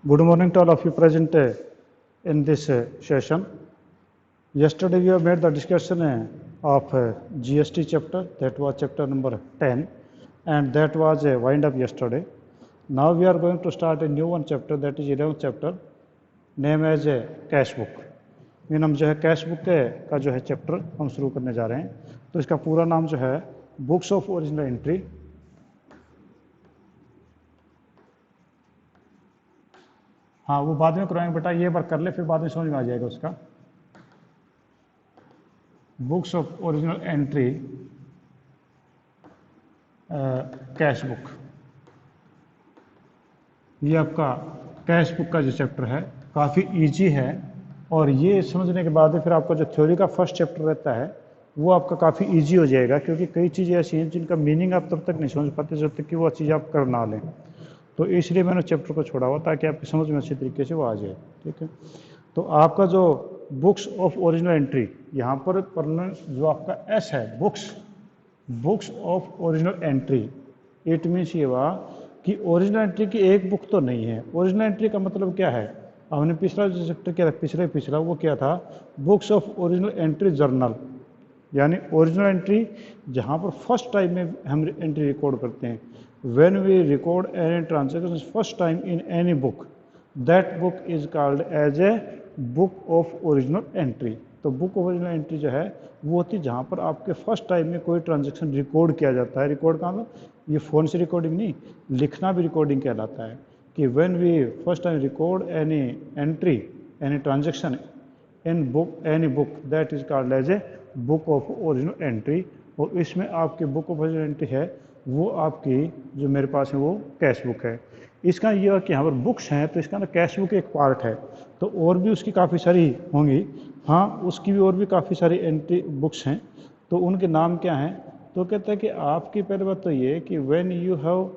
Good morning to all of you present in this session. Yesterday we have made the discussion of GST chapter, that was chapter number 10, and that was a wind up yesterday. Now we are going to start a new one chapter, that is 11th chapter, name as a cash book. Mean हम जो है cash book का जो है chapter हम शुरू करने जा रहे हैं। तो इसका पूरा नाम जो है बुक्स ऑफ ओरिजिनल एंट्री। हाँ वो बाद में करवाएंगे बेटा, ये बार कर ले फिर बाद में समझ में आ जाएगा उसका। Books of original entry cash book, ये आपका कैश बुक का जो चैप्टर है काफ़ी इजी है, और ये समझने के बाद फिर आपका जो थ्योरी का फर्स्ट चैप्टर रहता है वो आपका काफ़ी इजी हो जाएगा, क्योंकि कई चीज़ें ऐसी हैं जिनका मीनिंग आप तब तक नहीं समझ पाते जब तक कि वो चीज़ आप कर ना लें। तो इसलिए मैंने चैप्टर को छोड़ा हुआ ताकि आपकी समझ में अच्छी तरीके से वो आ जाए। ठीक है, तो आपका जो बुक्स ऑफ ओरिजिनल एंट्री, यहाँ पर जो आपका एस है books of original entry, it means ये हुआ कि ओरिजिनल एंट्री की एक बुक तो नहीं है। ओरिजिनल एंट्री का मतलब क्या है, हमने पिछला जो चैप्टर किया था पिछला वो क्या था, books of original entry journal, यानी ओरिजिनल एंट्री जहाँ पर फर्स्ट टाइम में हम एंट्री रिकॉर्ड करते हैं। when we record any transactions first time in any book, that book is called as a book of original entry। तो book of original entry जो है वो होती है जहाँ पर आपके फर्स्ट टाइम में कोई ट्रांजेक्शन रिकॉर्ड किया जाता है। रिकॉर्ड का मतलब ये फ़ोन से रिकॉर्डिंग नहीं, लिखना भी रिकॉर्डिंग कहलाता है। कि when we first time record any entry, any transaction in book, any book, that is called as a book of original entry। और इसमें आपकी बुक ऑफ ओरिजिनल एंट्री है वो आपकी जो मेरे पास है वो कैश बुक है। इसका यह कि यहाँ पर बुक्स हैं तो इसका ना कैश बुक एक पार्ट है, तो और भी उसकी काफ़ी सारी होंगी। हाँ उसकी भी और भी काफ़ी सारी एंट्री बुक्स हैं, तो उनके नाम क्या हैं। तो कहते हैं कि आपकी पहली बात तो ये कि when you have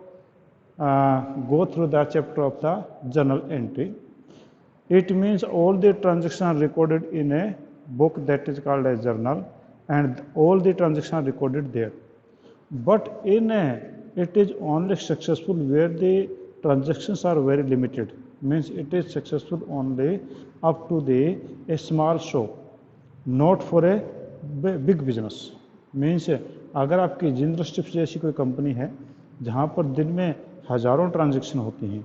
go through the chapter of the journal entry, it means all the transactions are recorded in a book that is called as journal, and all the transactions are recorded there. But in it is only successful where the transactions are very limited, means it is successful only up to a small shop, not for a big business। Means अगर आपकी Jindal strips जैसी कोई company है जहाँ पर दिन में हज़ारों ट्रांजैक्शन होती हैं,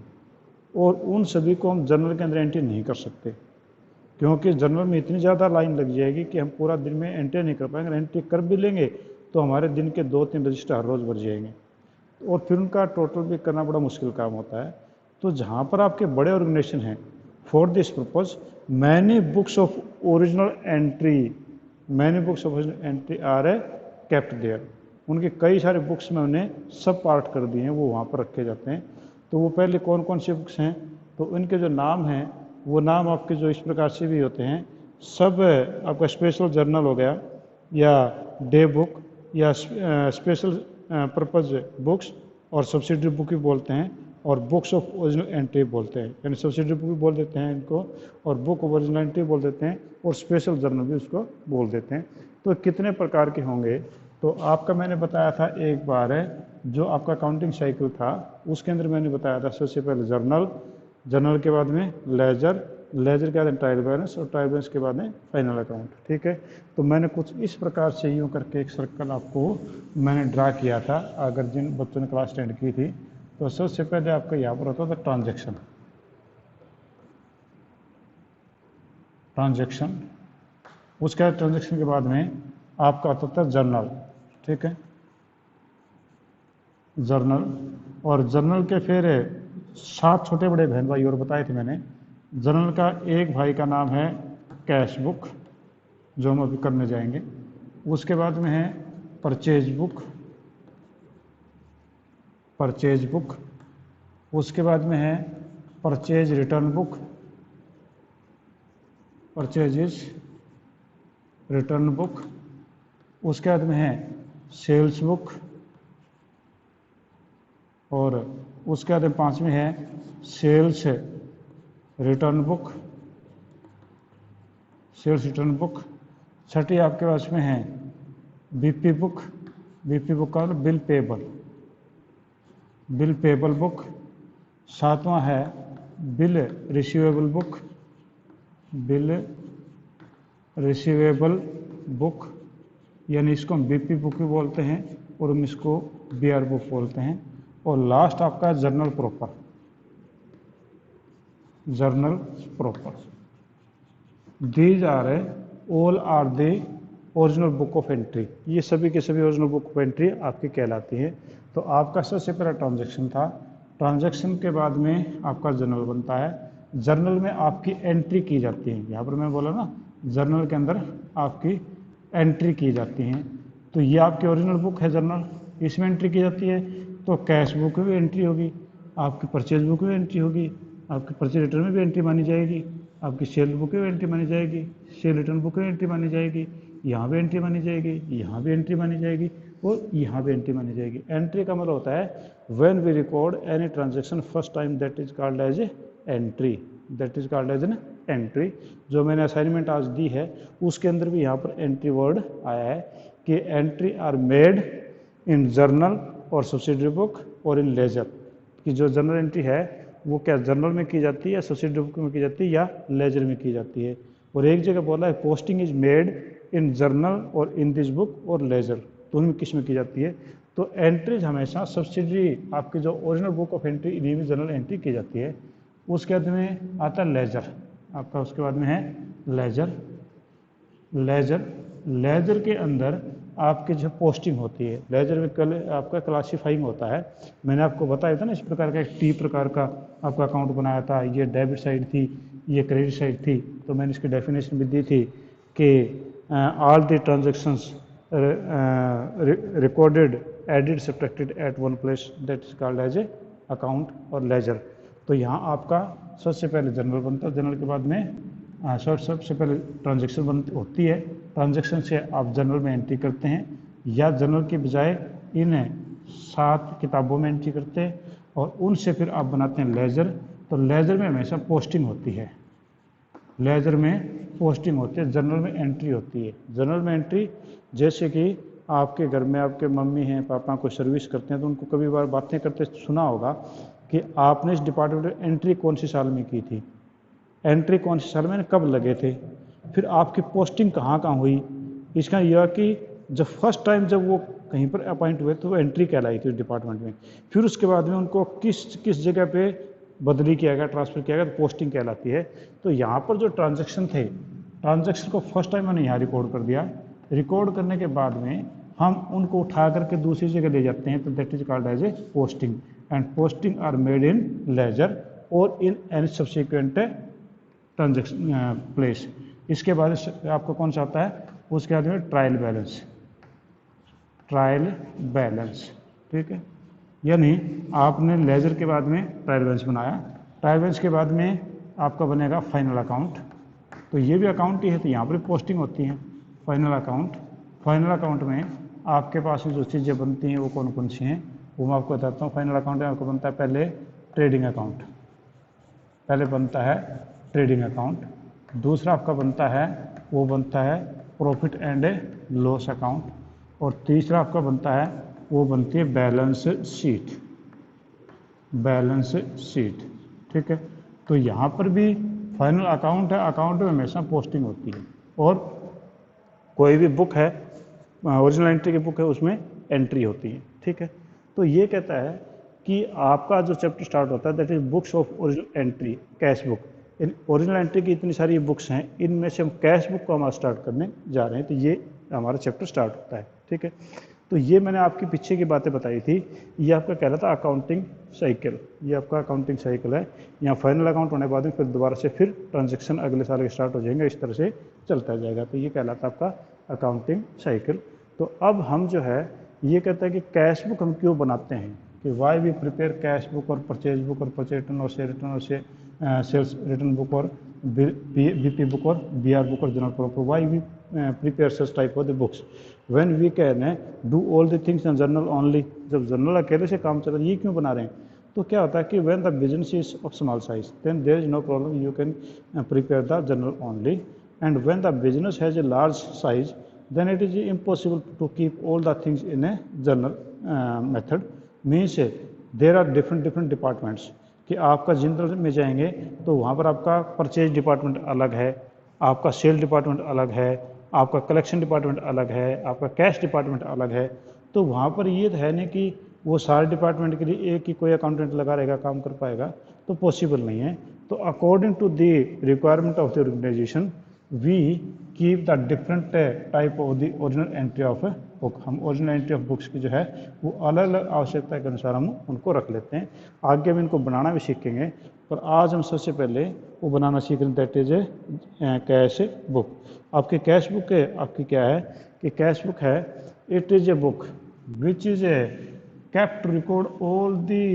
और उन सभी को हम जर्नल के अंदर एंट्री नहीं कर सकते, क्योंकि जर्नल में इतनी ज़्यादा लाइन लग जाएगी कि हम पूरा दिन में एंट्री नहीं कर पाएंगे। एंट्री कर भी लेंगे तो हमारे दिन के 2-3 रजिस्टर हर रोज़ भर जाएंगे, और फिर उनका टोटल भी करना बड़ा मुश्किल काम होता है। तो जहाँ पर आपके बड़े ऑर्गेनाइजेशन हैं, for this purpose many books of original entry are kept there. उनके कई सारे बुक्स में उन्हें सब पार्ट कर दिए हैं, वो वहाँ पर रखे जाते हैं। तो वो पहले कौन कौन से बुक्स हैं, तो इनके जो नाम हैं वो नाम आपके जो इस प्रकार से भी होते हैं। सब आपका स्पेशल जर्नल हो गया, या डे बुक, या स्पेशल पर्पज़ बुक्स, और सब्सिडरी बुक भी बोलते हैं, और बुक्स ऑफ ओरिजिनल एंट्री बोलते हैं। यानी सब्सिडरी बुक भी बोल देते हैं इनको, और बुक ऑफ ओरिजिनल एंट्री बोल देते हैं, और स्पेशल जर्नल भी उसको बोल देते हैं। तो कितने प्रकार के होंगे, तो आपका मैंने बताया था एक बार जो आपका काउंटिंग साइकिल था उसके अंदर मैंने बताया था सबसे पहले जर्नल के बाद में लेजर के बाद ट्रायल बैलेंस, और ट्रायल बैलेंस के बाद में फाइनल अकाउंट। ठीक है, तो मैंने कुछ इस प्रकार से यूँ करके एक सर्कल आपको मैंने ड्रा किया था। अगर जिन बच्चों ने क्लास 10 की थी तो सबसे पहले आपका यहाँ पर होता था ट्रांजेक्शन, उसके बाद ट्रांजेक्शन के बाद में आपका आता था जर्नल। ठीक है, जर्नल, और जर्नल के फिर 7 छोटे बड़े बहन भाई और बताए थे मैंने। जर्नल का एक भाई का नाम है कैश बुक, जो हम अभी करने जाएंगे। उसके बाद में है परचेज बुक, उसके बाद में है परचेज रिटर्न बुक, उसके बाद में है सेल्स बुक, और उसके बाद 5 में है सेल्स रिटर्न बुक। छठी आपके पास में है बीपी बुक का मतलब बिल पेबल बुक। 7वां है bill receivable book, bill receivable book, यानी इसको हम बीपी बुक भी बोलते हैं और हम इसको बीआर बुक बोलते हैं। और लास्ट आपका journal proper, journal proper. These are all are the original book of entry, ये सभी के सभी ओरिजिनल बुक ऑफ एंट्री आपकी कहलाती है। तो आपका सबसे पहला ट्रांजैक्शन था, ट्रांजैक्शन के बाद में आपका जर्नल बनता है, जर्नल में आपकी एंट्री की जाती है। यहाँ पर मैं बोला ना, जर्नल के अंदर आपकी एंट्री की जाती हैं। तो ये आपकी ओरिजिनल बुक है जर्नल, इसमें एंट्री की जाती है। तो कैश बुक में भी एंट्री होगी, आपकी परचेज बुक में एंट्री होगी, आपकी परचेज रिटर्न में भी एंट्री मानी जाएगी, आपकी सेल बुक में एंट्री मानी जाएगी, सेल रिटर्न बुक में एंट्री मानी जाएगी, यहाँ भी एंट्री मानी जाएगी, यहाँ भी एंट्री मानी जाएगी और यहाँ भी एंट्री मानी जाएगी। एंट्री का मतलब होता है when we record any transaction first time, that is called as entry, that is called as an entry. जो मैंने असाइनमेंट आज दी है उसके अंदर भी यहाँ पर एंट्री वर्ड आया है कि entry are made in journal और सब्सिडरी बुक और इन लेजर, कि जो जर्नल एंट्री है वो क्या जर्नल में की जाती है या सब्सिडरी बुक में की जाती है या लेजर में की जाती है। और एक जगह बोला है posting is made in journal और इन दिस बुक और लेजर, तो उनमें किस में की जाती है। तो एंट्रीज हमेशा सब्सिडरी, आपकी जो ओरिजिनल बुक ऑफ एंट्री इन्हीं में जर्नल एंट्री की जाती है। उसके बाद में आता है लेजर, आपका उसके बाद में है लेजर। लेजर, लेजर के अंदर आपकी जो पोस्टिंग होती है, लेजर में कल आपका क्लासीफाइंग होता है। मैंने आपको बताया था ना, इस प्रकार का एक टी प्रकार का आपका अकाउंट बनाया था, ये डेबिट साइड थी, ये क्रेडिट साइड थी। तो मैंने इसकी डेफिनेशन भी दी थी कि all the transactions recorded added subtracted at one place, that is called as a account और लेजर। तो यहाँ आपका सबसे पहले जनरल बनता है, जनरल के बाद में सबसे पहले ट्रांजैक्शन होती है, ट्रांजैक्शन से आप जनरल में एंट्री करते हैं या जनरल के बजाय इन्हें 7 किताबों में एंट्री करते हैं और उनसे फिर आप बनाते हैं लेजर। तो लेजर में हमेशा पोस्टिंग होती है, लेजर में पोस्टिंग होती है, जनरल में एंट्री होती है। जनरल में एंट्री जैसे कि आपके घर में आपके मम्मी हैं पापा को सर्विस करते हैं तो उनको कभी बार बातें करते सुना होगा कि आपने इस डिपार्टमेंट में एंट्री कौन सी साल में की थी, एंट्री कौन सी साल में कब लगे थे, फिर आपकी पोस्टिंग कहाँ कहाँ हुई। इसका यह कि जब फर्स्ट टाइम जब वो कहीं पर अपॉइंट हुए तो वो एंट्री कहलाई थी उस डिपार्टमेंट में, फिर उसके बाद में उनको किस किस जगह पे बदली किया गया, ट्रांसफ़र किया गया, तो पोस्टिंग कहलाती है। तो यहाँ पर जो ट्रांजैक्शन थे, ट्रांजैक्शन को फर्स्ट टाइम मैंने यहाँ रिकॉर्ड कर दिया, रिकॉर्ड करने के बाद में हम उनको उठा करके दूसरी जगह ले जाते हैं, तो that is called as a posting. And posting are made in ledger और in any subsequent transaction place. इसके बाद आपको कौन सा आता है, उसके बाद में ट्रायल बैलेंस, ट्रायल बैलेंस, ठीक है। यानी आपने लेजर के बाद में ट्रायल बैलेंस बनाया, ट्रायल बैलेंस के बाद में आपका बनेगा फाइनल अकाउंट। तो ये भी अकाउंट ही है, तो यहाँ पर पोस्टिंग होती है। फाइनल अकाउंट, फाइनल अकाउंट में आपके पास जो चीज़ें बनती हैं वो कौन कौन सी हैं वो मैं आपको बताता हूँ। फाइनल अकाउंट में आपको बनता है पहले ट्रेडिंग अकाउंट, पहले बनता है ट्रेडिंग अकाउंट। दूसरा आपका बनता है वो बनता है प्रॉफिट एंड लॉस अकाउंट। और तीसरा आपका बनता है वो बनती है बैलेंस शीट, बैलेंस शीट, ठीक है। तो यहाँ पर भी फाइनल अकाउंट है, अकाउंट में हमेशा पोस्टिंग होती है और कोई भी बुक है ओरिजिनल एंट्री की बुक है उसमें एंट्री होती है, ठीक है। तो ये कहता है कि आपका जो चैप्टर स्टार्ट होता है that is books of original entry, cash book. In original entry की इतनी सारी बुक्स हैं, इनमें से हम कैश बुक को हमारा स्टार्ट करने जा रहे हैं, तो ये हमारा चैप्टर स्टार्ट होता है, ठीक है। तो ये मैंने आपकी पीछे की बातें बताई थी, ये आपका कह रहा था अकाउंटिंग साइकिल, ये आपका अकाउंटिंग साइकिल है। यहाँ फाइनल अकाउंट होने के बाद में फिर दोबारा से फिर ट्रांजैक्शन अगले साल के स्टार्ट हो जाएंगे, इस तरह से चलता जाएगा। तो ये कहलाता है आपका अकाउंटिंग साइकिल। तो अब हम जो है ये कहते हैं कि कैश बुक हम क्यों बनाते हैं, कि why we prepare cash book और परचेज बुक और परचेज रिटर्न और सेल रिटर्न और सेल्स रिटर्न बुक और बीपी बुक और बीआर बुक और journal proper, why we prepare such type of the books when we can do all the things in journal only. जब journal अकेले से काम चल रहा है, ये क्यों बना रहे हैं, तो क्या होता है कि when the business is of small size then there is no problem, you can prepare the journal only. And when the business has a large size then it is impossible to keep all the things in a journal method, means there are different departments, कि आपका general में जाएंगे तो वहाँ पर आपका purchase department अलग है, आपका सेल डिपार्टमेंट अलग है, आपका कलेक्शन डिपार्टमेंट अलग है, आपका कैश डिपार्टमेंट अलग है। तो वहाँ पर ये तो है नहीं कि वो सारे डिपार्टमेंट के लिए एक ही कोई अकाउंटेंट लगा रहेगा, काम कर पाएगा, तो पॉसिबल नहीं है। तो according to the requirement of the organisation we keep the different type of the original entry of book. हम ओरिजिनल एंट्री ऑफ बुक्स की जो है वो अलग अलग आवश्यकता के अनुसार हम उनको रख लेते हैं। आगे हम इनको बनाना भी सीखेंगे, पर आज हम सबसे पहले वो बनाना सीख रहे हैं, that is a cash book. आपकी कैश बुक है, आपकी क्या है कि कैश बुक है, it is a book which is a kept to record all the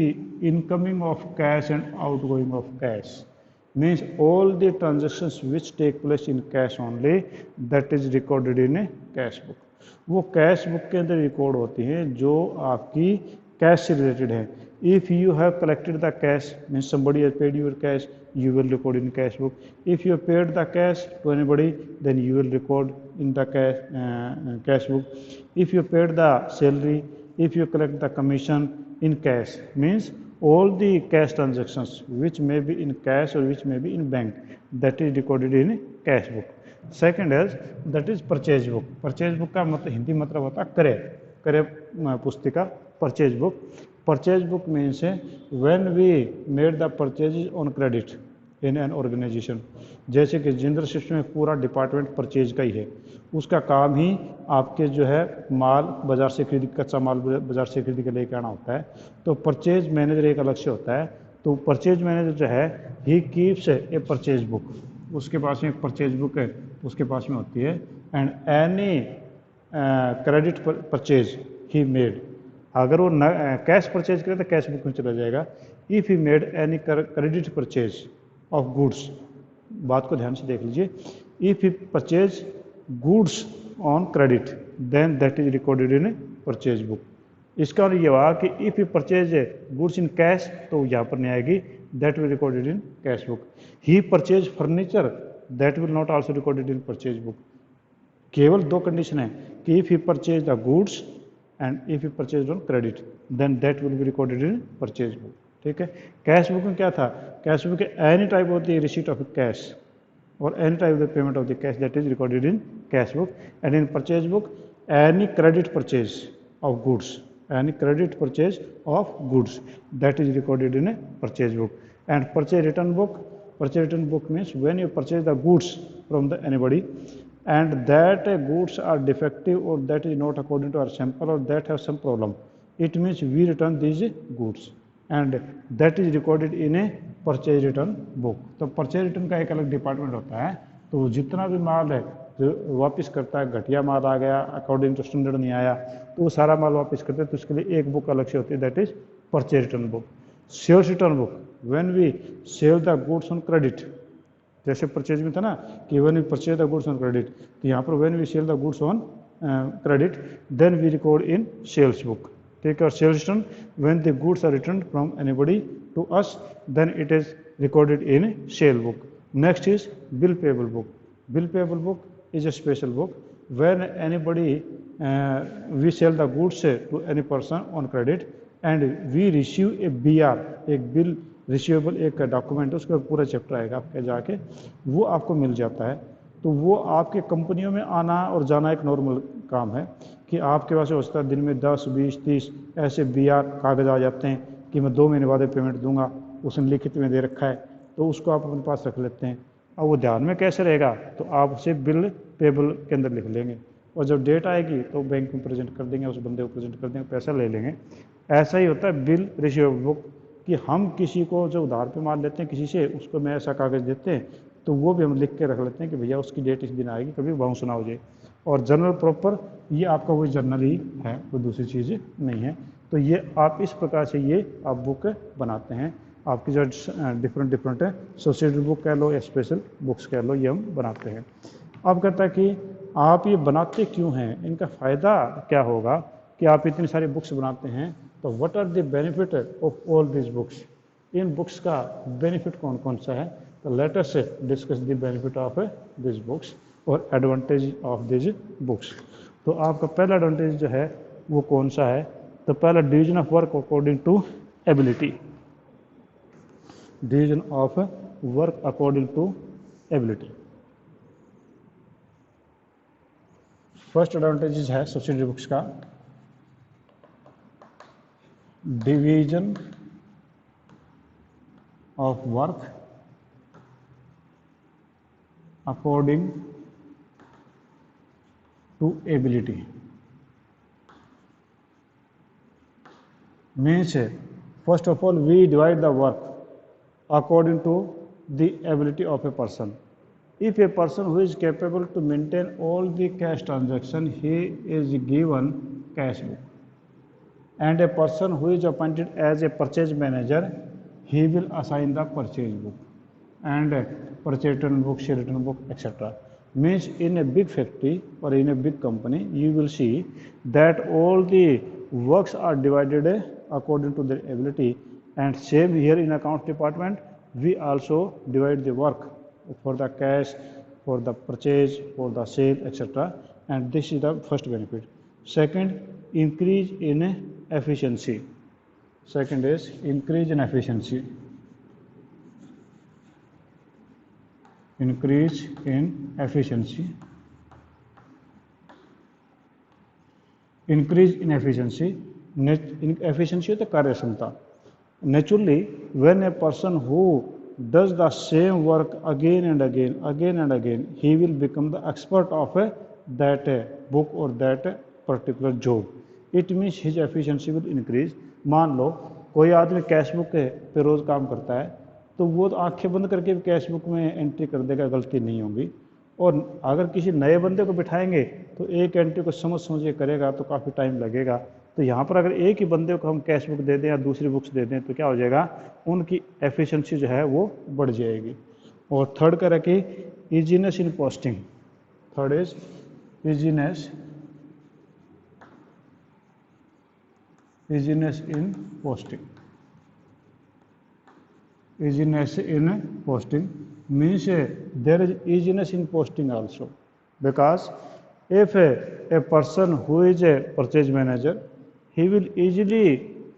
incoming of cash and outgoing of cash, means all the transactions which take place in cash only, that is recorded in a cash book। वो cash book के अंदर record होती हैं जो आपकी cash से related है। If you have collected the cash means somebody has paid your cash, you will record in cash book। if you have paid the cash to anybody, then you will record in the cash book। if you paid the salary, if you collect the commission in cash, means all the cash transactions which may be in cash or which may be in bank, that is recorded in cash book। Second is that is purchase book. Purchase book का मतलब हिंदी मतलब होता है क्रय, क्रय पुस्तिका, purchase book. Purchase book means when we made the purchase on credit in an organisation. जैसे कि जनरल सिस्टम में पूरा डिपार्टमेंट परचेज का ही है, उसका काम ही आपके जो है माल बाजार से खरीद, कच्चा माल बाजार से खरीद के लेके आना होता है। तो परचेज मैनेजर एक अलग से होता है। तो परचेज मैनेजर जो है he keeps A purchase book, उसके पास में एक परचेज बुक है, उसके पास में होती है। And any credit purchase he made, अगर वो कैश परचेज करे तो कैश बुक में चला जाएगा। If he made any credit purchase of goods, बात को ध्यान से देख लीजिए, if he purchase goods on credit then that is recorded in purchase book. इसका ये हुआ कि if he purchase goods in cash तो यहाँ पर नहीं आएगी, that will recorded in cash book. He purchase furniture, that will not also recorded in purchase book. केवल दो कंडीशन है कि if he purchase the goods and if he purchase on credit then that will be recorded in purchase book. ठीक है। Cash book में क्या था, cash book any type of the receipt of cash और any type of the payment of the cash that is recorded in cash book. And in purchase book any credit purchase of goods, any credit purchase of goods that is recorded in a purchase book। and purchase return book, purchase return book means when you purchase the goods from the anybody and that goods are defective or that is not according to our sample or that have some problem, it means we return these goods and that is recorded in a purchase return book। तो purchase return का एक अलग department होता है। तो जितना भी माल है जो वापस करता है, घटिया माल आ गया, अकॉर्डिंग टू स्टैंडर्ड नहीं आया, तो वो सारा माल वापस करते हैं, तो उसके लिए एक बुक अलग से होती है, that is purchase return book. Sales return book, when we sell the goods on credit, जैसे परचेज में था ना कि when we purchase the goods on credit, तो यहाँ पर when we sell the goods on credit then we record in sales book. ठीक है। और sales return when the goods are return from anybody to us then it is recorded in sale book. Next is bill payable book. Bill payable book is a special book when anybody we sell the goods to any person on credit and we receive a BR, एक bill receivable एक document है, उसका पूरा chapter आएगा आपके जाके, वो आपको मिल जाता है। तो वो आपके कंपनियों में आना और जाना एक नॉर्मल काम है कि आपके पास हो सकता है दिन में 10, 20, 30 ऐसे BR कागज आ जाते हैं कि मैं 2 महीने बाद पेमेंट दूंगा, उसने लिखित में दे रखा है, तो उसको आप अपने पास रख लेते हैं। अब वो ध्यान में कैसे रहेगा, तो आप उसे बिल पेबल के अंदर लिख लेंगे और जब डेट आएगी तो बैंक में प्रेजेंट कर देंगे, उस बंदे को प्रेजेंट कर देंगे, पैसा ले लेंगे। ऐसा ही होता है बिल रिसीवेबल बुक कि हम किसी को जो उधार पे माल लेते हैं किसी से, उसको मैं ऐसा कागज़ देते हैं तो वो भी हम लिख के रख लेते हैं कि भैया उसकी डेट इस दिन आएगी, कभी बाउंस ना हो जाए। और जर्नल प्रॉपर ये आपका वही जर्नल ही है, कोई दूसरी चीज़ नहीं है। तो ये आप इस प्रकार से ये आप बुक बनाते हैं। आपकी जो डिफरेंट है, सोसाइटी बुक कह लो या स्पेशल बुक्स कह लो, ये हम बनाते हैं। अब कहता है कि आप ये बनाते क्यों हैं, इनका फ़ायदा क्या होगा कि आप इतनी सारी बुक्स बनाते हैं, तो what are the benefit of all this books, इन बुक्स का बेनिफिट कौन कौन सा है। तो let us discuss the benefit of this books और एडवांटेज ऑफ दिस बुक्स। तो आपका पहला एडवांटेज जो है वो कौन सा है, तो पहला division of work according to ability. Division of work according to ability. First advantage है सब्सिडरी बुक्स का, division of work according to ability. Means first of all we divide the work according to the ability of a person. If a person who is capable to maintain all the cash transaction, he is given cash book. And a person who is appointed as a purchase manager, he will assign the purchase book and purchase return book, share return book, etc. Means in a big factory or in a big company, you will see that all the works are divided according to their ability. And same here in accounts department, we also divide the work for the cash, for the purchase, for the sale, etc. And this is the first benefit. Second, increase in efficiency. Second is increase in efficiency. Increase in efficiency. Increase in efficiency. Efficiency is the कार्यक्षमता. Naturally, when a person who does the same work again and again, he will become the expert of that book or that particular job. It means his efficiency will increase. मान लो कोई आदमी cash book पे रोज़ काम करता है, तो वो आंखें बंद करके भी कैश बुक में एंट्री कर देगा, गलती नहीं होगी। और अगर किसी नए बंदे को बिठाएंगे तो एक एंट्री को समझ के करेगा तो काफ़ी टाइम लगेगा। तो यहाँ पर अगर एक ही बंदे को हम कैश बुक दे दें या दूसरी बुक्स दे दें तो क्या हो जाएगा, उनकी एफिशिएंसी जो है वो बढ़ जाएगी। और थर्ड का रखिए easiness in posting. Third is easiness in posting. easiness in posting means there is easiness in posting also, because if a person who is a purchase manager, he will easily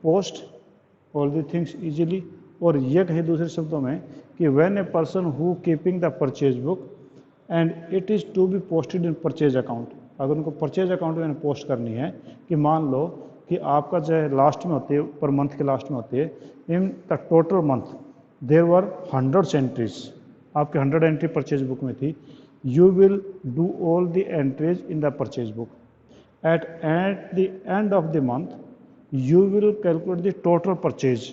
post all the things easily. और ये कहे दूसरे शब्दों में कि when a person who keeping the purchase book and it is to be posted in purchase account, अगर उनको purchase account में पोस्ट करनी है कि मान लो कि आपका जो लास्ट में होती है, पर मंथ के लास्ट में होती है, in the total month there were 100 entries, आपके 100 एंट्री परचेज बुक में थी, you will do all the entries in the purchase book at the end of the month you will calculate the total purchase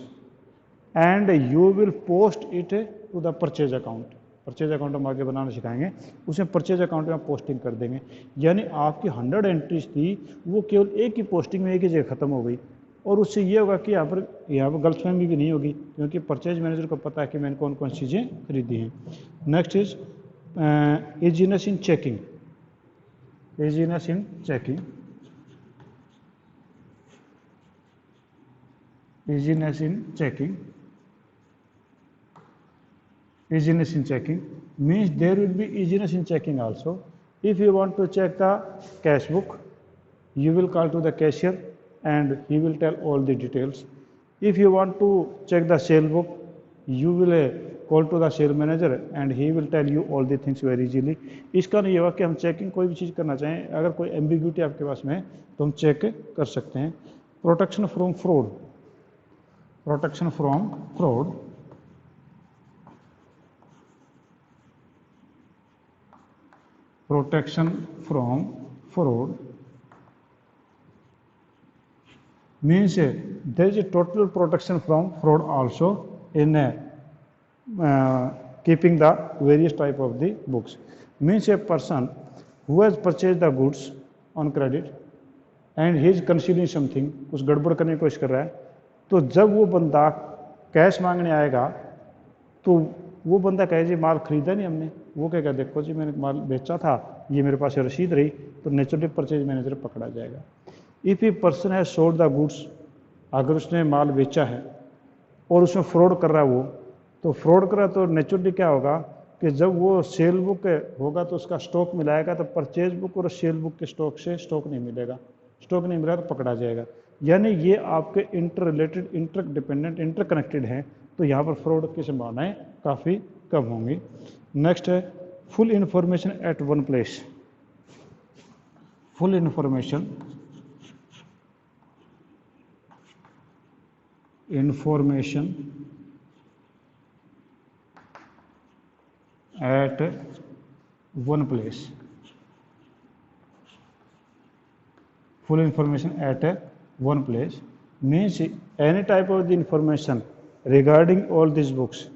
and you will post it to the purchase account. Purchase account हम आगे बनाना सिखाएंगे, उसमें purchase account में posting कर देंगे। यानी आपकी 100 entries थी वो केवल एक ही पोस्टिंग में एक ही जगह खत्म हो गई। और उससे ये होगा कि यहाँ पर गलतफहमी भी नहीं होगी, क्योंकि परचेज मैनेजर को पता है कि मैंने कौन कौन चीज़ें खरीदी हैं। Next is easiness in checking. Easiness in checking, easiness in checking. Easiness in checking means there will be easiness in checking also. If you want to check the cash book, you will call to the cashier and he will tell all the details. If you want to check the sale book, you will call to the sale manager and he will tell you all the things very easily. इसका नहीं होगा कि हम checking कोई भी चीज़ करना चाहें, अगर कोई एम्बिग्यूटी आपके पास में है तो हम चेक कर सकते हैं। Protection from fraud, protection from fraud, protection from fraud means there is a total protection from fraud also in keeping the various type of the books. Means a person who has purchased the goods on credit and he is concealing something, कुछ गड़बड़ करने की कोशिश कर रहा है, तो जब वो बंदा कैश मांगने आएगा तो वो बंदा कहे जी माल खरीदा नहीं हमने, वो कहेगा देखो जी मैंने माल बेचा था, ये मेरे पास रसीद रही, तो नेचुरली परचेज मैनेजर पकड़ा जाएगा। If a person has sold the goods, अगर उसने माल बेचा है और उसमें फ्रॉड कर रहा है वो, तो फ्रॉड कर रहा है तो नेचुरली क्या होगा कि जब वो सेल बुक होगा तो उसका स्टॉक मिलाएगा, तो परचेज बुक और सेल बुक के स्टॉक से स्टॉक नहीं मिलेगा, स्टॉक नहीं मिला तो पकड़ा जाएगा। यानी ये आपके inter related, inter dependent, inter connected हैं, तो यहाँ पर फ्रॉड की संभावनाएं काफ़ी कम होंगी। नेक्स्ट है full information at one place. Full information at one place. Full information at one place means any type of the information regarding all these books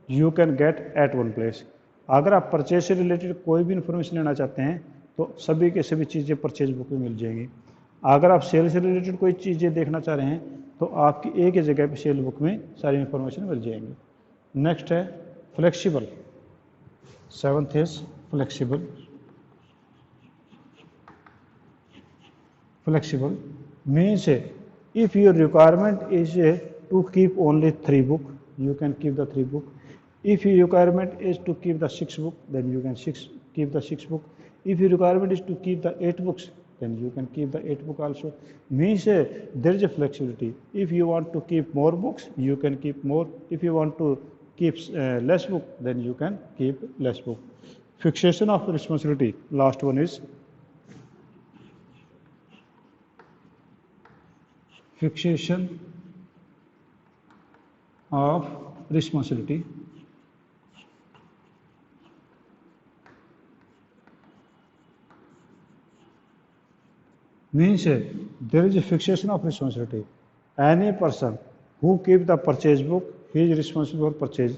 you can get at one place. अगर आप purchase से related कोई भी information लेना चाहते हैं तो सभी के सभी चीज़ें परचेज बुक में मिल जाएंगी। अगर आप सेल से रिलेटेड कोई चीज़ें देखना चाह रहे हैं तो आपकी एक ही जगह पे सेल बुक में सारी इंफॉर्मेशन मिल जाएंगी। नेक्स्ट है flexible. Seventh is flexible. Flexible means if your requirement is to keep only 3 book, you can keep the 3 book. If your requirement is to keep the 6 book, then you can keep the 6 book. If your requirement is to keep the 8 books, then you can keep the 8 book also. Means there is a flexibility. If you want to keep more books, you can keep more. If you want to keep less book, then you can keep less book. Fixation of responsibility. Last one is fixation of responsibility. Means there is a fixation of responsibility. Any person who keep the purchase book, he is responsible for purchase,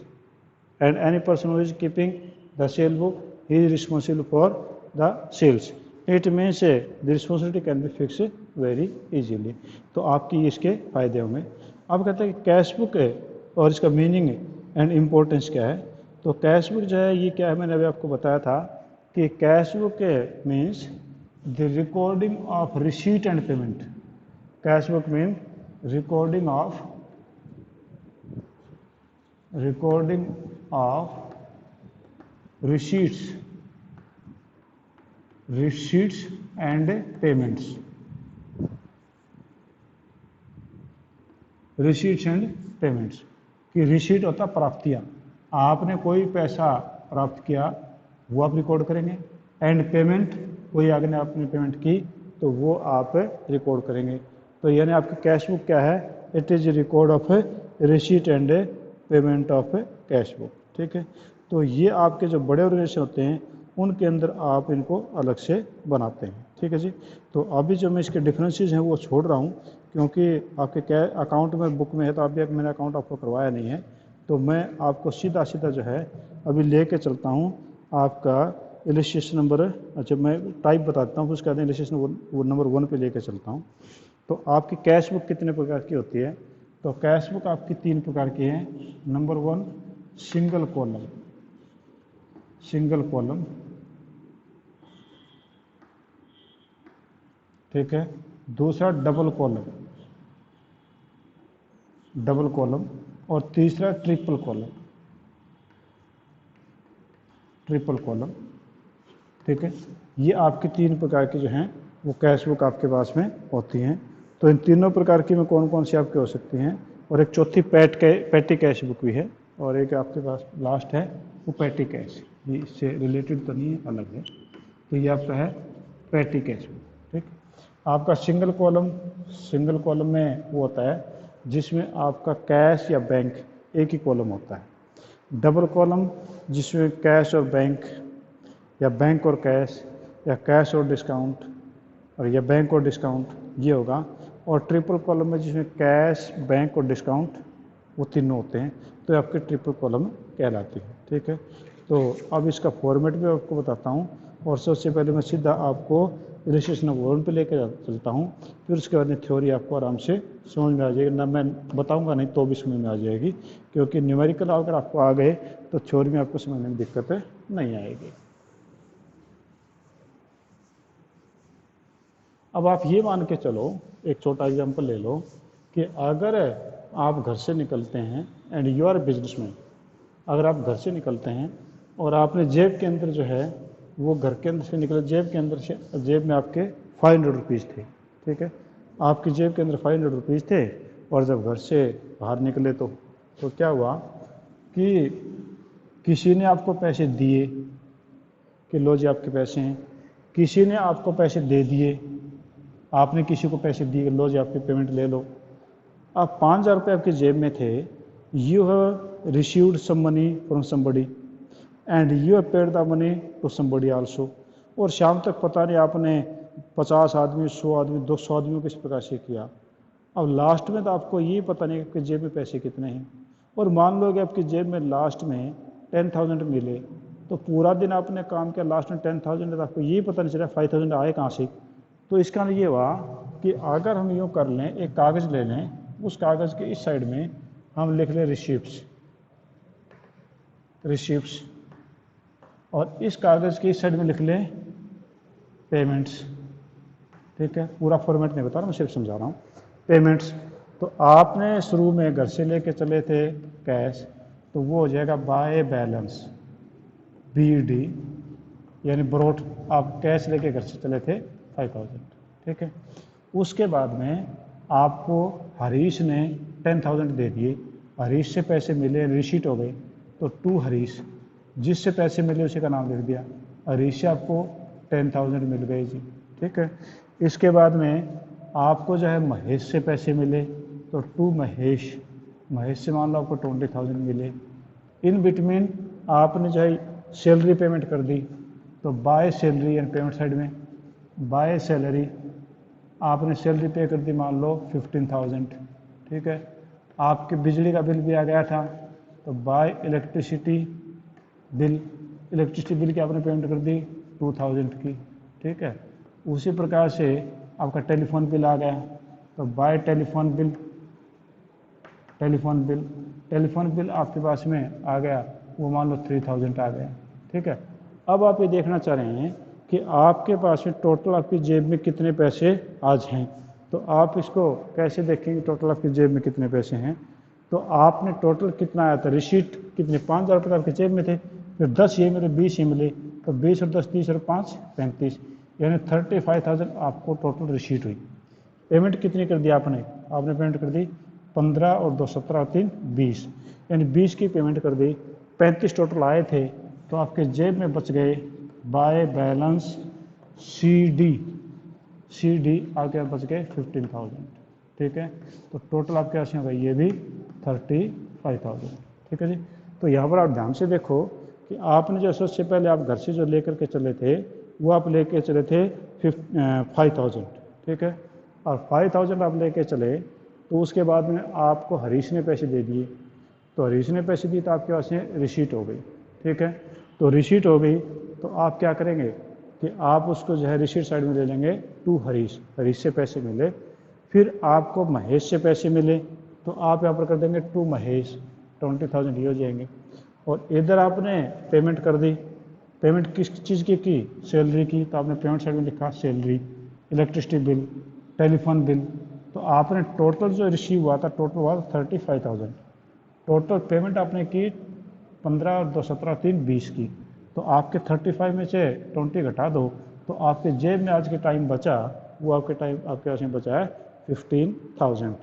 and any person who is keeping the sale book, he is responsible for the sales. It means the responsibility can be fixed very easily. तो आपकी इसके फायदे होंगे। अब कहते हैं कि cash book है और इसका मीनिंग एंड इम्पोर्टेंस क्या है। तो कैश बुक जो है ये क्या है, मैंने अभी आपको बताया था कि cash book means the recording of receipt and payment. Cash book mean recording of receipts and payments. Receipts and payments कि रिसीट होता प्राप्तियां, आपने कोई पैसा प्राप्त किया वो आप रिकॉर्ड करेंगे, एंड पेमेंट कोई आपने आपने पेमेंट की तो वो आप रिकॉर्ड करेंगे। तो यानी आपकी कैश बुक क्या है, it is record of receipt and payment of cash book. ठीक है, तो ये आपके जो बड़े ऑर्गेनाइजेशन होते हैं उनके अंदर आप इनको अलग से बनाते हैं। ठीक है जी। तो अभी जो मैं इसके डिफरेंसेस हैं वो छोड़ रहा हूँ क्योंकि आपके क्या अकाउंट में बुक में है, तो अभी मैंने अकाउंट आपको करवाया नहीं है, तो मैं आपको सीधा जो है अभी लेके चलता हूँ आपका इलस्ट्रेशन नंबर। अच्छा मैं टाइप बताता हूँ, उसके बाद इलस्ट्रेशन वो नंबर 1 पे लेके चलता हूँ। तो आपकी कैश बुक कितने प्रकार की होती है, तो कैश बुक आपकी 3 प्रकार की है। नंबर 1 सिंगल कॉलम, ठीक है। दूसरा डबल कॉलम, और तीसरा ट्रिपल कॉलम, ठीक है। ये आपकी 3 प्रकार की जो हैं वो कैश बुक आपके पास में होती हैं। तो इन तीनों प्रकार की में कौन कौन सी आपकी हो सकती हैं, और एक चौथी पैटी कैश बुक भी है, और एक आपके पास लास्ट है वो पैटी कैश, ये इससे रिलेटेड तो नहीं है, अलग है। तो ये आपका है पैटी कैश बुक। ठीक, आपका सिंगल कॉलम में वो होता है जिसमें आपका कैश या बैंक एक ही कॉलम होता है। डबल कॉलम जिसमें कैश और बैंक, या बैंक और कैश, या कैश और डिस्काउंट, और या बैंक और डिस्काउंट, ये होगा। और ट्रिपल कॉलम में जिसमें कैश, बैंक और डिस्काउंट वो तीनों होते हैं, तो आपके ट्रिपल कॉलम कहलाती है। ठीक है, तो अब इसका फॉर्मेट भी आपको बताता हूँ, और सबसे पहले मैं सीधा आपको इलस्ट्रेशन नंबर 1 पे लेकर चलता हूँ, फिर उसके बाद में थ्योरी आपको आराम से समझ में आ जाएगी। ना मैं बताऊँगा नहीं तो भी समझ में आ जाएगी, क्योंकि न्यूमेरिकल अगर आपको आ गए तो थ्योरी में आपको समझने में दिक्कत नहीं आएगी। अब आप ये मान के चलो, एक छोटा एग्जाम्पल ले लो कि अगर आप घर से निकलते हैं एंड यू आर बिजनेसमैन, अगर आप घर से निकलते हैं और आपने जेब के अंदर जो है वो घर के अंदर से निकले, जेब में आपके 500 रुपीज़ थे। ठीक है, आपकी जेब के अंदर 500 रुपीज़ थे, और जब घर से बाहर निकले तो तो क्या हुआ कि किसी ने आपको पैसे दिए कि लो जी आपके पैसे हैं, किसी ने आपको पैसे दे दिए, आपने किसी को पैसे दिए लो जी आपकी पेमेंट ले लो। अब 5,000 रुपये आपकी जेब में थे, you have received some money from somebody and you have paid the money to somebody also. और शाम तक पता नहीं आपने 50 आदमी, 100 आदमी, 200 आदमियों को इस प्रकार से किया। अब लास्ट में तो आपको ये पता नहीं कि जेब में पैसे कितने हैं। और मान लो कि आपकी जेब में लास्ट में 10,000 मिले, तो पूरा दिन आपने काम किया, लास्ट में 10,000, तो आपको ये पता नहीं चला 5,000 आए कहाँ से। तो इसका ये हुआ कि अगर हम यूँ कर लें, एक कागज़ ले लें, उस कागज़ के इस साइड में हम लिख लें रिसिप्ट्स, और इस कागज़ के इस साइड में लिख लें पेमेंट्स। ठीक है, पूरा फॉर्मेट नहीं बता रहा, मैं सिर्फ समझा रहा हूँ। पेमेंट्स, तो आपने शुरू में घर से लेके चले थे कैश, तो वो हो जाएगा बाय बैलेंस, BD, यानी ब्रोट, आप कैश लेके घर से चले थे 5,000। ठीक है, उसके बाद में आपको हरीश ने 10,000 दे दिए, हरीश से पैसे मिले, रिसीट हो गए, तो टू हरीश, जिससे पैसे मिले उसी का नाम लिख दिया, हरीश से आपको 10,000 मिल गए जी। ठीक है, इसके बाद में आपको जो है महेश से पैसे मिले, तो टू महेश, महेश से मान लो आपको 20,000 मिले। इन बिटवीन आपने जो है सैलरी पेमेंट कर दी, तो by salary and payment side में बाय सैलरी आपने सैलरी पे कर दी, मान लो 15,000। ठीक है, आपके बिजली का बिल भी आ गया था, तो bye electricity bill, electricity bill की आपने पेमेंट कर दी 2,000 की। ठीक है, उसी प्रकार से आपका टेलीफोन बिल आ गया, तो bye telephone bill, telephone bill आपके पास में आ गया, वो मान लो 3,000 आ गया। ठीक है, अब आप ये देखना चाह रहे हैं कि आपके पास में टोटल आपकी जेब में कितने पैसे आज हैं। तो आप इसको कैसे देखेंगे टोटल आपकी जेब में कितने पैसे हैं। तो आपने टोटल कितना आया था, रिसीट कितने, 5,000 रुपये आपकी जेब में थे, फिर 10 ये मिले, 20 ये मिले, तो 20 और 10 30 और 5 35, यानी 35,000 आपको टोटल रिसीट हुई। पेमेंट कितनी कर दी आपने पेमेंट कर दी 15 और 2 17 और 3 20, यानी 20 की पेमेंट कर दी। 35 टोटल आए थे, तो आपके जेब में बच गए बाय बैलेंस CD आपके बच गए 15,000। ठीक है, तो टोटल आपके पास होगा ये भी 35,000। ठीक है जी, तो यहाँ पर आप ध्यान से देखो कि आपने जो सबसे पहले आप घर से जो लेकर के चले थे, वो आप लेके चले थे 5,000। ठीक है, और 5,000 आप लेके चले, तो उसके बाद में आपको हरीश ने पैसे दे दिए, तो हरीश ने पैसे दिए तो आपके पास में रिसीट हो गई। ठीक है, तो रिसीट हो गई, तो आप क्या करेंगे कि आप उसको जो है रिसीट साइड में ले लेंगे टू हरीश, हरीश से पैसे मिले। फिर आपको महेश से पैसे मिले, तो आप यहाँ पर कर देंगे टू महेश, 20,000 ये हो जाएंगे। और इधर आपने पेमेंट कर दी, पेमेंट किस चीज़ की सैलरी की, तो आपने पेमेंट साइड में लिखा salary, electricity bill, telephone bill. तो आपने टोटल जो रिसीव हुआ था टोटल हुआ 35,000। टोटल पेमेंट आपने की 15 और 2 17 3 20 की, तो आपके 35 में से 20 घटा दो, तो आपके जेब में आज के टाइम बचा, वो आपके पास में बचा है 15,000।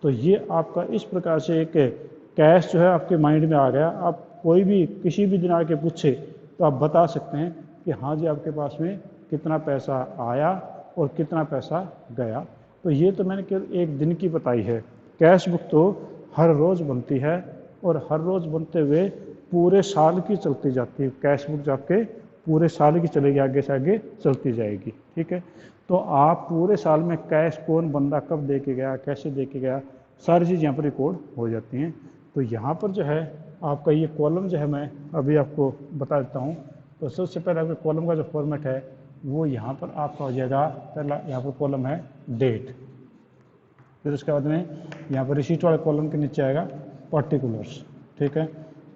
तो ये आपका इस प्रकार से एक कैश जो है आपके माइंड में आ गया। आप कोई भी किसी भी दिन आके पूछे तो आप बता सकते हैं कि हाँ जी आपके पास में कितना पैसा आया और कितना पैसा गया। तो ये तो मैंने केवल एक दिन की बताई है। कैश बुक तो हर रोज़ बनती है, और हर रोज़ बनते हुए पूरे साल की चलती जाती है। कैश बुक जाके पूरे साल की चलेगी, आगे से आगे चलती जाएगी। ठीक है, तो आप पूरे साल में कैश कौन बंदा कब दे के गया, कैसे दे के गया, सारी चीज़ यहाँ पर रिकॉर्ड हो जाती हैं। तो यहाँ पर जो है आपका ये कॉलम जो है मैं अभी आपको बता देता हूँ। तो सबसे पहले आपके कॉलम का जो फॉर्मेट है वो यहाँ पर आपका हो जाएगा, पहला यहाँ पर कॉलम है डेट, फिर उसके बाद में यहाँ पर रिसीट वाले कॉलम के नीचे आएगा पर्टिकुलर्स। ठीक है,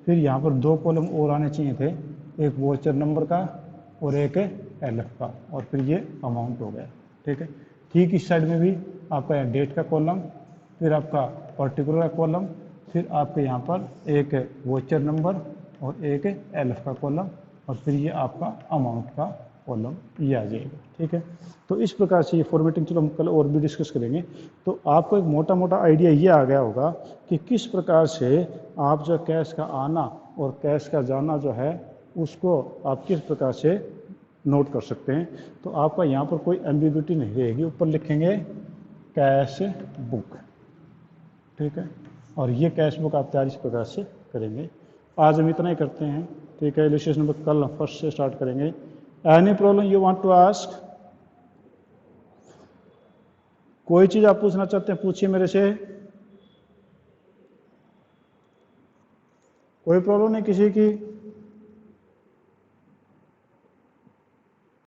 फिर यहाँ पर 2 कॉलम और आने चाहिए थे, एक वोचर नंबर का और एक LF का, और फिर ये अमाउंट हो गया। ठीक है, ठीक इस साइड में भी आपका यहाँ डेट का कॉलम, फिर आपका पर्टिकुलर का कॉलम, फिर आपके यहाँ पर एक वोचर नंबर और एक LF का कॉलम, और फिर ये आपका अमाउंट का कॉलम ये आ जाएगा। ठीक है, तो इस प्रकार से ये फॉर्मेटिंग, चलो हम कल और भी डिस्कस करेंगे। तो आपको एक मोटा मोटा आइडिया ये आ गया होगा कि किस प्रकार से आप जो कैश का आना और कैश का जाना जो है उसको आप किस प्रकार से नोट कर सकते हैं। तो आपका यहाँ पर कोई एम्बिग्युइटी नहीं रहेगी, ऊपर लिखेंगे कैश बुक। ठीक है, और ये कैश बुक आप तैयार इस प्रकार से करेंगे। आज हम इतना ही करते हैं। ठीक है, इलस्ट्रेशन नंबर कल हम फर्स्ट से स्टार्ट करेंगे। Any problem you want to ask? कोई चीज़ आप पूछना चाहते हैं पूछिए मेरे से। कोई प्रॉब्लम नहीं किसी की?